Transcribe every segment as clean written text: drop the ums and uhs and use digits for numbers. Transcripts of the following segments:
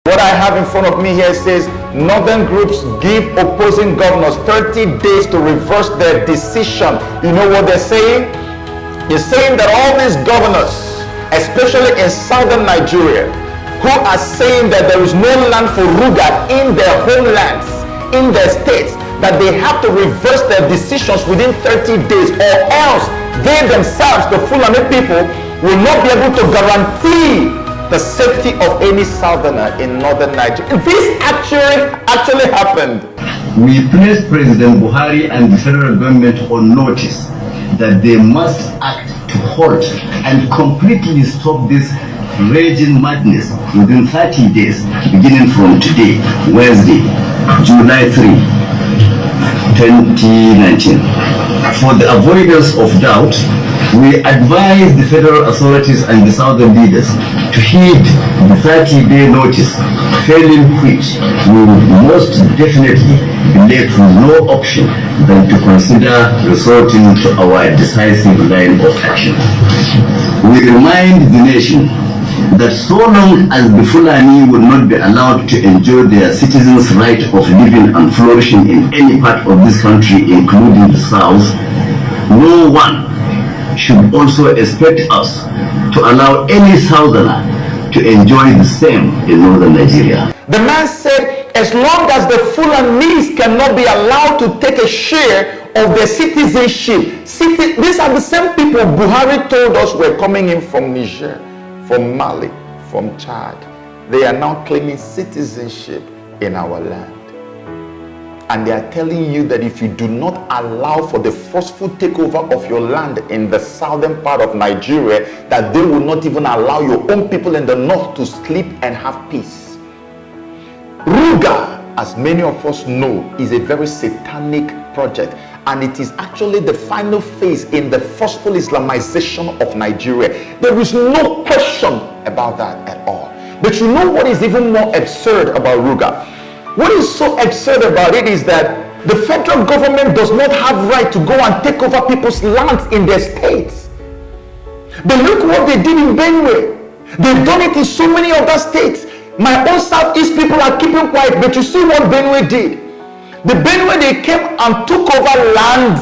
What I have in front of me here says, northern groups give opposing governors 30 days to reverse their decision. You know what they're saying? They're saying that all these governors, especially in southern Nigeria, who are saying that there is no land for Ruga in their homelands, in their states, that they have to reverse their decisions within 30 days, or else they themselves, the Fulani people, will not be able to guarantee the safety of any southerner in northern Nigeria. This actually happened. We place President Buhari and the federal government on notice that they must act to halt and completely stop this raging madness within 30 days, beginning from today, Wednesday, July 3, 2019. For the avoidance of doubt, we advise the federal authorities and the southern leaders to heed the 30-day notice, failing which we will most definitely be left with no option than to consider resorting to our decisive line of action. We remind the nation that so long as the Fulani will not be allowed to enjoy their citizens' right of living and flourishing in any part of this country, including the South, no one should also expect us to allow any southerner to enjoy the same in northern Nigeria. The man said, as long as the Fulanis cannot be allowed to take a share of their citizenship. These are the same people Buhari told us were coming in from Niger, from Mali, from Chad. They are now claiming citizenship in our land. And they are telling you that if you do not allow for the forceful takeover of your land in the southern part of Nigeria, that they will not even allow your own people in the north to sleep and have peace. Ruga, as many of us know, is a very satanic project, and it is actually the final phase in the forceful Islamization of Nigeria. There is no question about that at all. But you know what is even more absurd about Ruga? What is so absurd about it is that the federal government does not have right to go and take over people's lands in their states. But look what they did in Benue. They've done it in so many other states. My own southeast people are keeping quiet, but you see what Benue did. The Benue, they came and took over lands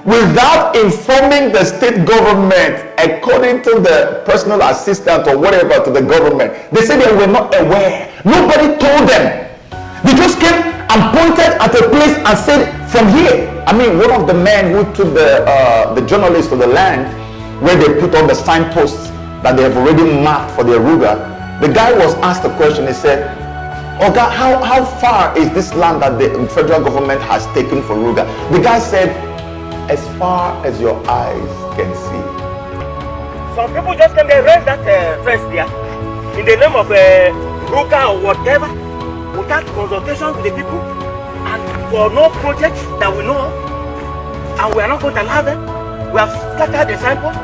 without informing the state government, according to the personal assistant or whatever to the government. They said they were not aware. Nobody told them. They just came and pointed at a place and said, from here. I mean, one of the men who took the journalists to the land where they put all the signposts that they have already marked for their Ruga, the guy was asked a question. He said, Oga, how far is this land that the federal government has taken for Ruga? The guy said, as far as your eyes can see. Some people just came there, raise that fence there in the name of Ruga or whatever, without consultation with the people and for no projects that we know of, and we are not going to allow them. We have scattered the signpost.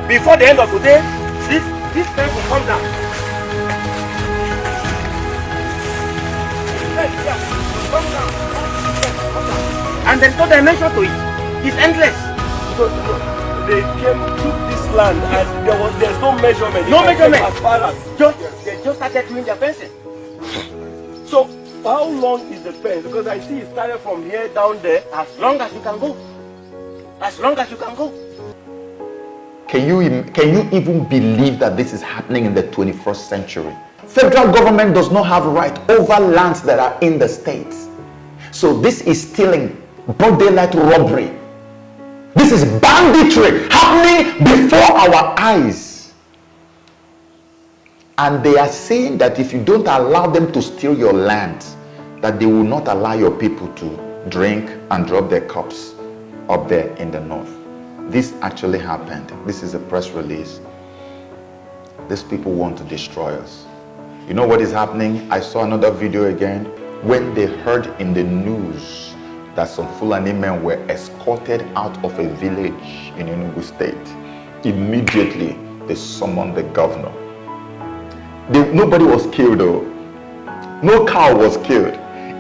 Before the end of the day, this fence will come down. Come down. And there's no dimension to it. It's endless. So they came to this land and there's no measurement. No measurement. As far as they just started doing their fencing. So how long is the fence? Because I see it started from here down there. As long as you can go. As long as you can go. Can you even believe that this is happening in the 21st century? Federal government does not have right over lands that are in the states. So this is stealing, broad daylight robbery. This is banditry happening before our eyes. And they are saying that if you don't allow them to steal your land, that they will not allow your people to drink and drop their cups up there in the north. This actually happened. This is a press release. These people want to destroy us. You know what is happening? I saw another video again when they heard in the news that some Fulani men were escorted out of a village in Enugu State. Immediately, they summoned the governor. Nobody was killed though. No cow was killed.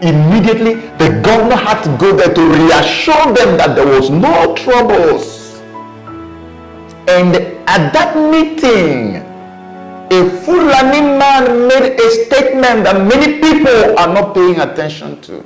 Immediately, the governor had to go there to reassure them that there was no troubles. And at that meeting, A Fulani man made a statement that many people are not paying attention to.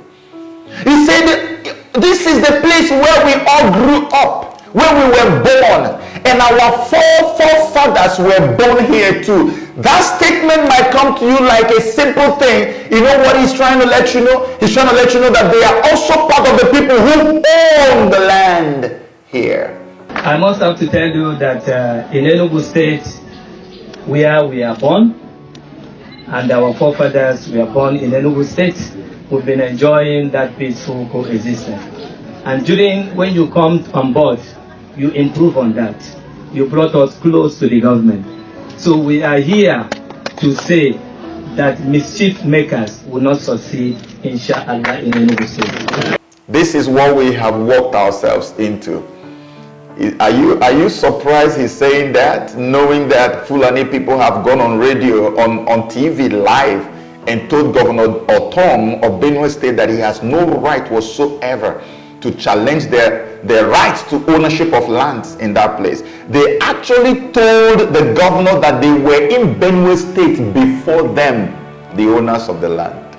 He said, this is the place where we all grew up, where we were born, and our forefathers were born here too. That statement might come to you like a simple thing. You know what he's trying to let you know? He's trying to let you know that they are also part of the people who own the land here. I must have to tell you that in Enugu State, where we are born, and our forefathers were born in Enugu State, we've been enjoying that peaceful coexistence. And when you come on board, you improve on that. You brought us close to the government. So we are here to say that mischief makers will not succeed, inshallah, in Enugu State. This is what we have walked ourselves into. Are you surprised he's saying that, knowing that Fulani people have gone on radio, on TV live, and told Governor Otom of Benue State that he has no right whatsoever to challenge their rights to ownership of lands in that place. They actually told the governor that they were in Benue State before them, the owners of the land.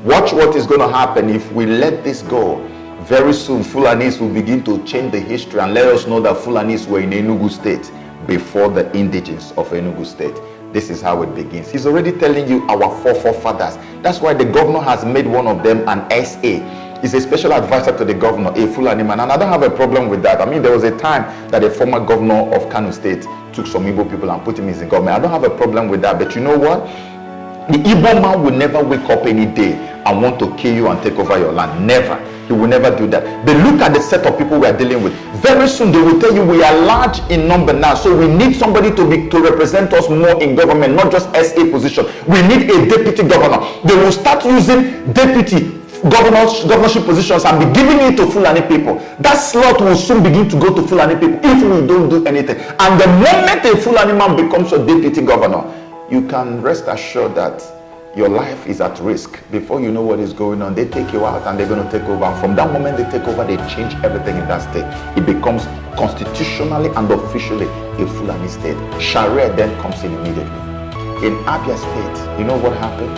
Watch what is going to happen if we let this go. Very soon, Fulanis will begin to change the history and let us know that Fulanis were in Enugu State before the indigenes of Enugu State. This is how it begins. He's already telling you our forefathers. That's why the governor has made one of them an SA. He's a special advisor to the governor, a Fulani man. And I don't have a problem with that. I mean, there was a time that a former governor of Kano State took some Igbo people and put him in the government. I don't have a problem with that. But you know what? The Igbo man will never wake up any day and want to kill you and take over your land. Never. He will never do that. But look at the set of people we are dealing with. Very soon they will tell you we are large in number now, so we need somebody to represent us more in government, not just SA position. We need a deputy governor. They will start using deputy governorship positions and be giving it to Fulani people. That slot will soon begin to go to Fulani people if we don't do anything. And the moment a Fulani man becomes a deputy governor, you can rest assured that your life is at risk. Before you know what is going on, they take you out and they're going to take over. And from that moment they take over, they change everything in that state. It becomes constitutionally and officially a Fulani state. Sharia then comes in immediately. In Abia State, you know what happened?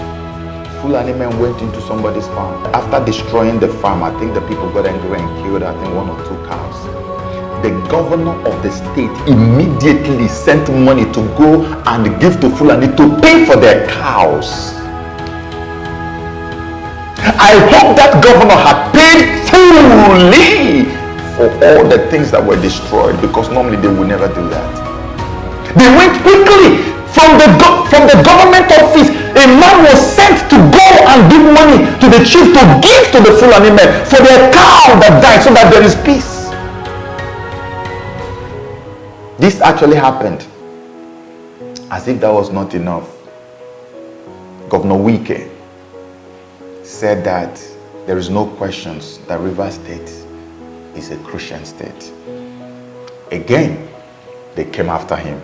Fulani men went into somebody's farm. After destroying the farm, I think the people got angry and killed, I think, 1 or 2 cows. The governor of the state immediately sent money to go and give to Fulani to pay for their cows. I hope that governor had paid fully for all the things that were destroyed, because normally they would never do that. They went quickly from the government office. A man was sent to go and give money to the chief to give to the Fulani men for their cow that died, so that there is peace. This actually happened. As if that was not enough, Governor Wike said that there is no questions that Rivers State is a Christian state. Again, they came after him.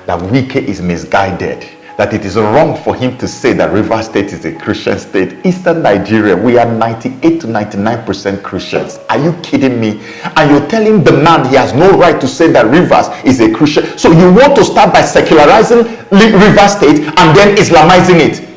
That Wike is misguided. That it is wrong for him to say that Rivers State is a Christian state. Eastern Nigeria, we are 98 to 99% Christians. Are you kidding me? And you're telling the man he has no right to say that Rivers is a Christian. So you want to start by secularizing Rivers State and then Islamizing it.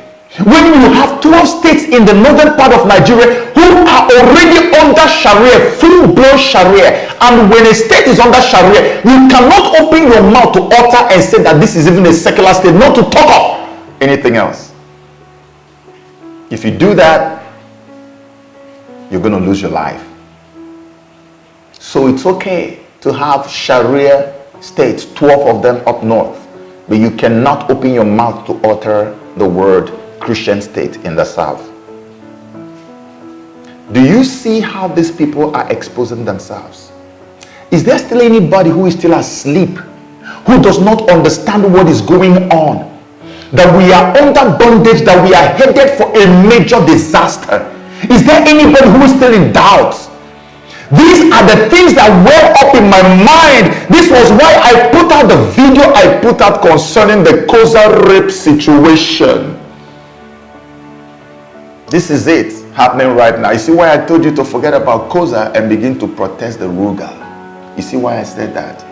When you have 12 states in the northern part of Nigeria who are already under Sharia, full-blown Sharia, and when a state is under Sharia, you cannot open your mouth to utter and say that this is even a secular state, not to talk of anything else. If you do that, you're going to lose your life. So it's okay to have Sharia states, 12 of them up north, but you cannot open your mouth to utter the word Christian state in the south. Do you see how these people are exposing themselves? Is there still anybody who is still asleep, who does not understand what is going on? That we are under bondage, that we are headed for a major disaster. Is there anybody who is still in doubt? These are the things that were up in my mind. This was why I put out the video I put out concerning the Koza rape situation. This is it happening right now. You see why I told you to forget about Koza and begin to protest the Ruga? You see why I said that?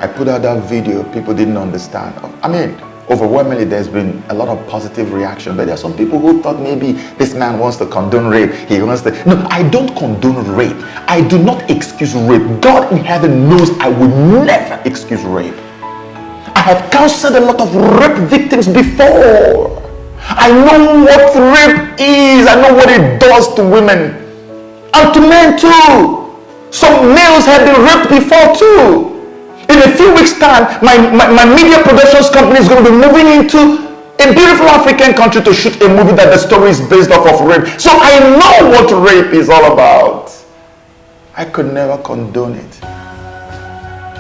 I put out that video, people didn't understand. I mean, overwhelmingly there's been a lot of positive reaction, but there are some people who thought maybe this man wants to condone rape. He wants to. No, I don't condone rape. I do not excuse rape. God in heaven knows I will never excuse rape. I have counseled a lot of rape victims before. I know what rape is. I know what it does to women and to men too. Some males have been raped before too. In a few weeks' time, my media productions company is going to be moving into a beautiful African country to shoot a movie that the story is based off of rape. So I know what rape is all about. I could never condone it.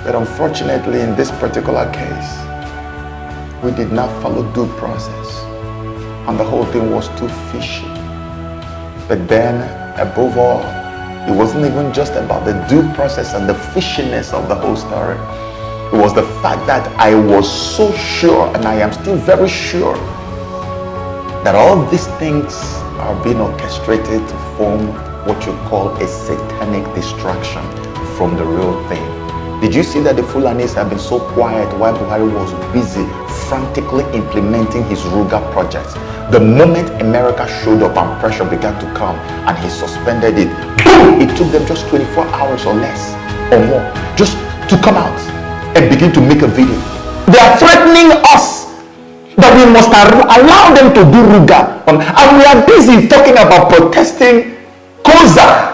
But unfortunately, in this particular case, we did not follow due process. And the whole thing was too fishy. But then, above all, it wasn't even just about the due process and the fishiness of the whole story. It was the fact that I was so sure, and I am still very sure, that all these things are being orchestrated to form what you call a satanic distraction from the real thing. Did you see that the Fulanis have been so quiet while Buhari was busy frantically implementing his Ruga project? The moment America showed up and pressure began to come and he suspended it, boom! It took them just 24 hours or less or more just to come out and begin to make a video. They are threatening us that we must allow them to do Ruga. And we are busy talking about protesting Koza.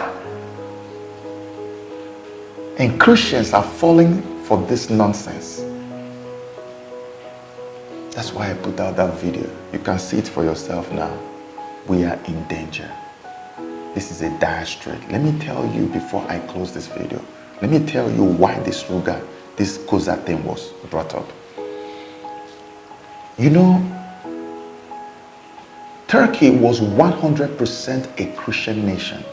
And Christians are falling for this nonsense. That's why I put out that video. You can see it for yourself now. We are in danger. This is a dire strait. Let me tell you before I close this video. Let me tell you why this Ruga, this Koza thing was brought up. You know, Turkey was 100% a Christian nation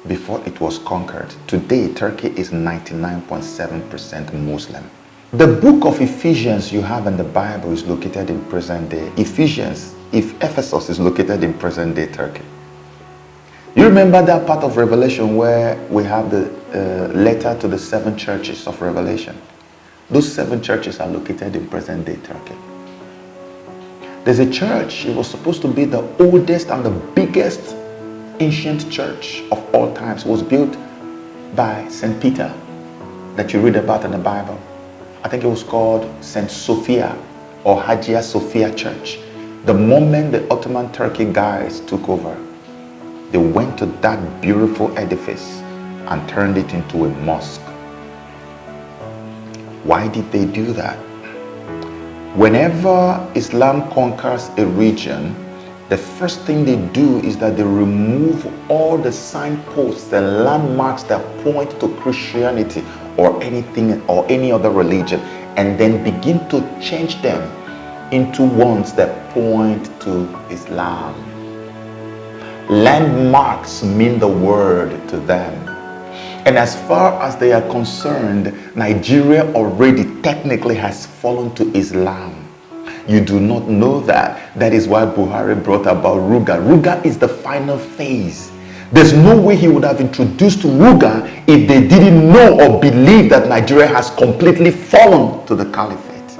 before it was conquered. Today, Turkey is 99.7% Muslim. The book of Ephesians you have in the Bible is located in present day Ephesus is located in present day Turkey. You remember that part of Revelation where we have the letter to the 7 churches of Revelation? Those 7 churches are located in present day Turkey. There's a church, it was supposed to be the oldest and the biggest ancient church of all times. It was built by St. Peter that you read about in the Bible. I think it was called St. Sophia or Hagia Sophia Church. The moment the Ottoman Turkey guys took over, they went to that beautiful edifice and turned it into a mosque. Why did they do that? Whenever Islam conquers a region, the first thing they do is that they remove all the signposts and landmarks that point to Christianity or anything or any other religion, and then begin to change them into ones that point to Islam. Landmarks mean the word to them. And as far as they are concerned, Nigeria already technically has fallen to Islam. You do not know that. That is why Buhari brought about Ruga. Ruga is the final phase. There's no way he would have introduced Ruga if they didn't know or believe that Nigeria has completely fallen to the caliphate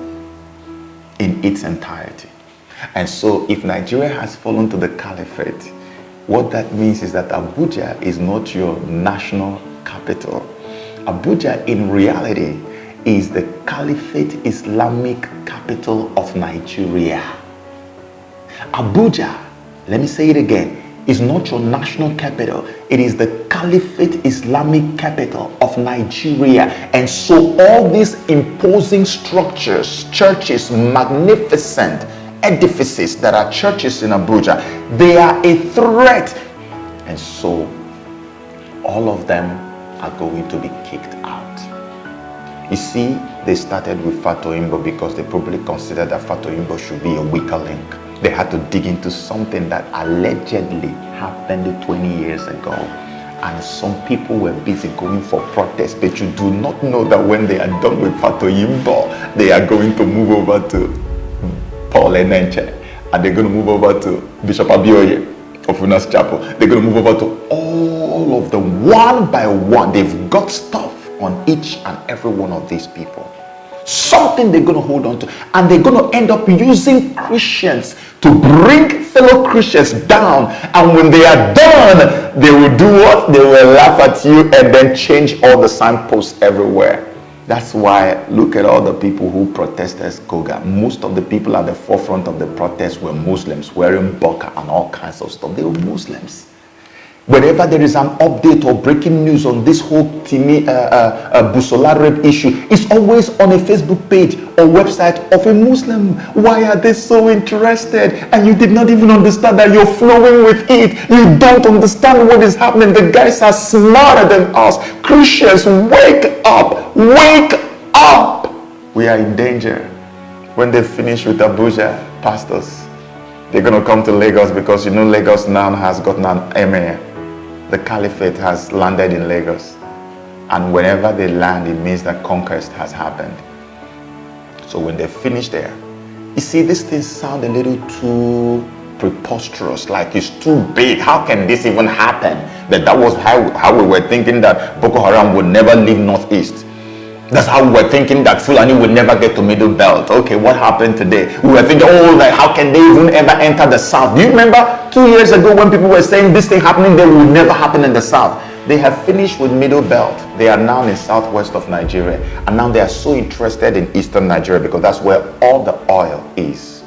in its entirety. And so if Nigeria has fallen to the caliphate, what that means is that Abuja is not your national capital. Abuja in reality is the Caliphate Islamic capital of Nigeria. Abuja, let me say it again, is not your national capital. It is the Caliphate Islamic capital of Nigeria. And so all these imposing structures, churches, magnificent edifices that are churches in Abuja, they are a threat. And so all of them are going to be kicked out. You see, they started with Fatoyinbo because they probably considered that Fatoyinbo should be a weaker link. They had to dig into something that allegedly happened 20 years ago. And some people were busy going for protests, but you do not know that when they are done with Fatoyinbo, they are going to move over to Paul Enenche, and they're going to move over to Bishop Abioye of Unas Chapel. They're going to move over to all of them one by one. They've got stuff on each and every one of these people. Something they're going to hold on to. And they're going to end up using Christians to bring fellow Christians down. And when they are done, they will do what? They will laugh at you and then change all the signposts everywhere. That's why, look at all the people who protested Ruga. Most of the people at the forefront of the protest were Muslims, wearing burqa and all kinds of stuff. They were Muslims. Whenever there is an update or breaking news on this whole Timi Busola rape issue, it's always on a Facebook page or website of a Muslim. Why are they so interested? And you did not even understand that you're flowing with it. You don't understand what is happening. The guys are smarter than us. Christians, wake up. Wake up. We are in danger. When they finish with Abuja, pastors, they're going to come to Lagos, because you know Lagos now has gotten an emir. The caliphate has landed in Lagos, and whenever they land, it means that conquest has happened. So when they finish there, you see, these things sound a little too preposterous, like it's too big. How can this even happen? That was how we were thinking that Boko Haram would never leave Northeast. That's how we were thinking that Fulani would never get to Middle Belt. Okay, what happened today? We were thinking, oh, like, how can they even ever enter the South? Do you remember 2 years ago when people were saying this thing happening there will never happen in the South? They have finished with Middle Belt. They are now in southwest of Nigeria. And now they are so interested in Eastern Nigeria because that's where all the oil is.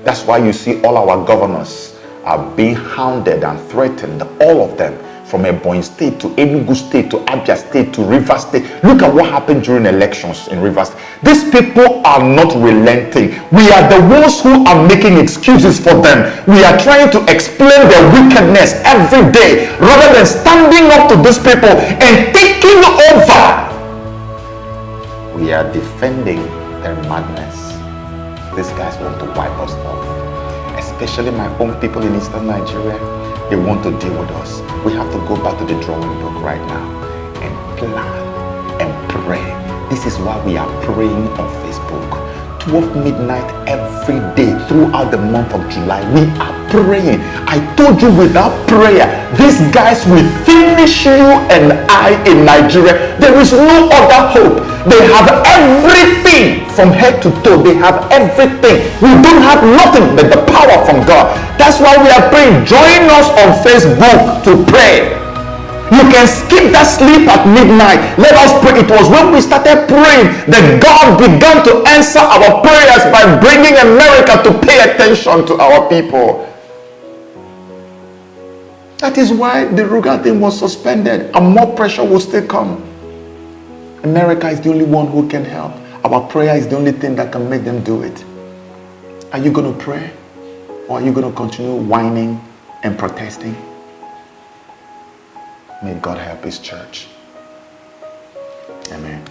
That's why you see all our governors are being hounded and threatened, all of them. From Ebonyi State to Enugu State to Abia State to Rivers State. Look at what happened during elections in Rivers. These people are not relenting. We are the ones who are making excuses for them. We are trying to explain their wickedness every day rather than standing up to these people and taking over. We are defending their madness. These guys want to wipe us off, especially my own people in Eastern Nigeria. They want to deal with us. We have to go back to the drawing book right now and plan and pray. This is why we are praying on Facebook. 12 midnight every day throughout the month of July. We are praying. I told you, without prayer, these guys will finish you and I in Nigeria. There is no other hope. They have everything from head to toe. They have everything. We don't have nothing but the power from God. That's why we are praying. Join us on Facebook to pray. You can skip that sleep at midnight. Let us pray. It was when we started praying that God began to answer our prayers by bringing America to pay attention to our people. That is why the Ruga thing was suspended, and more pressure will still come. America is the only one who can help. Our prayer is the only thing that can make them do it. Are you going to pray? Or are you going to continue whining and protesting? May God help his church. Amen.